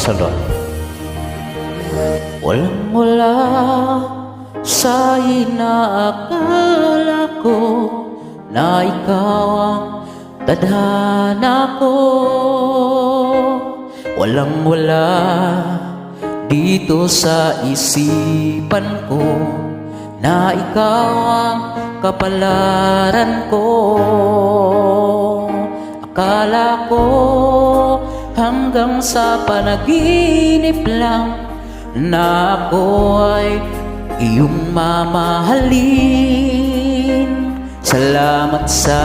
Salon. Walang-wala sa inaakala ko na ikaw ang tadhana ko. Walang-wala dito sa isipan ko na ikaw ang kapalaran ko. Akala ko hanggang sa panaginip lang na ako ay iyong mamahalin. Salamat sa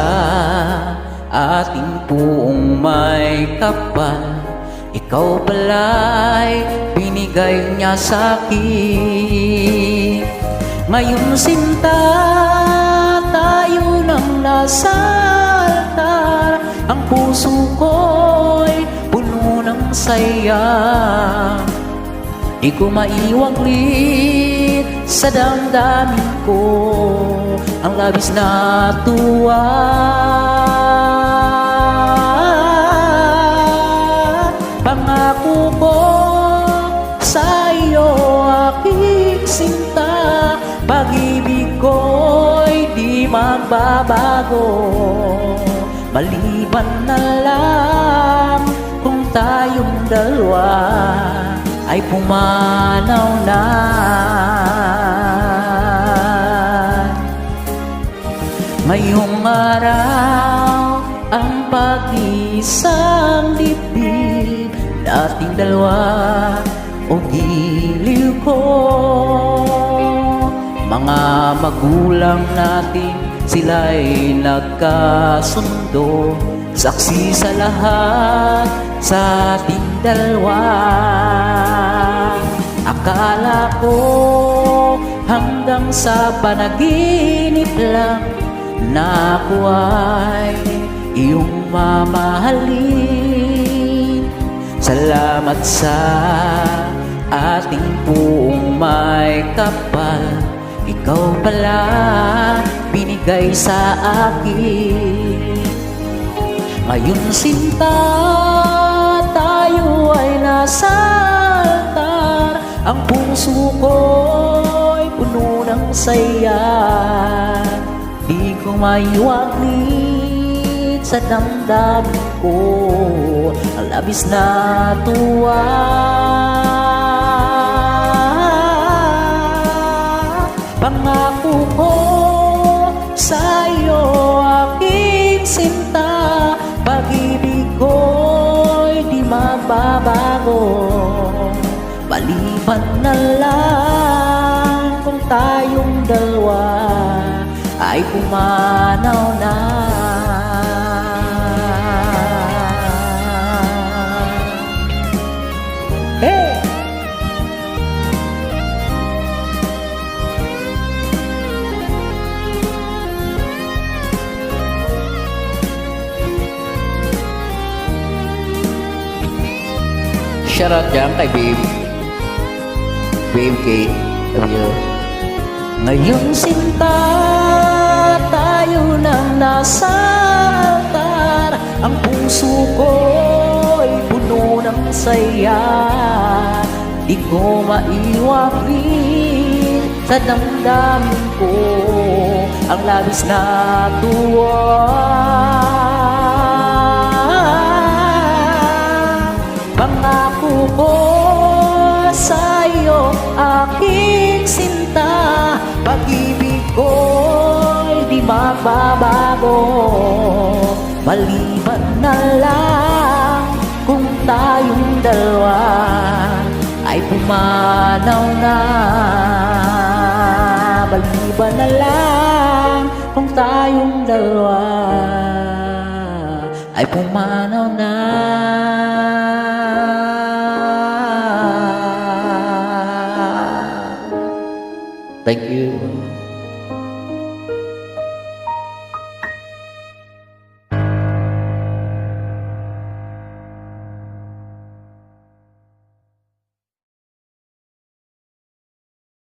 ating puong may kapal, ikaw pala'y binigay niya sa'kin. Ngayon sinta, tayo nang nasa altar, ang puso ko'y puno ng saya. Di ko maiwaglit sa damdamin ko ang labis na tuwa. Pangako ko sa iyo, aking sinta, pag-ibig ko'y di magbabago. Maliban na lang kung tayong dalawa ay pumanaw na. Ngayong araw ang pag-isang dibdib nating dalawa o giliw ko. Mga magulang natin, sila'y nagkasundo, saksi sa lahat sa ating dalawa. Akala ko hanggang sa panaginip lang na ako ay iyong mamahalin. Salamat sa ating puong may kapal, ikaw pala binigay sa akin. Ngayon sinta, tayo ay nasa altar, ang puso ko'y puno ng saya. Di ko maiwaglit sa damdamin ko ang labis na tuwa. Pangako ko sa iyo, aking sinta, pag-ibig ko'y di magbabago. Maliban na lang kung tayong dalawa ay pumanaw na. Hey! Shout out dyan kay Babe Kate. Ngayon sinta, tayo nang nasa altar, ang puso ko'y puno ng saya. Di ko maiwaglit sa damdamin ko ang labis na tuwa. Pangako ko sa iyo, aking sinta, pag-ibig ko'y di magbabago. Maliban na lang kung tayong dalawa ay pumanaw na. Maliban na lang kung tayong dalawa ay pumanaw na. Thank you.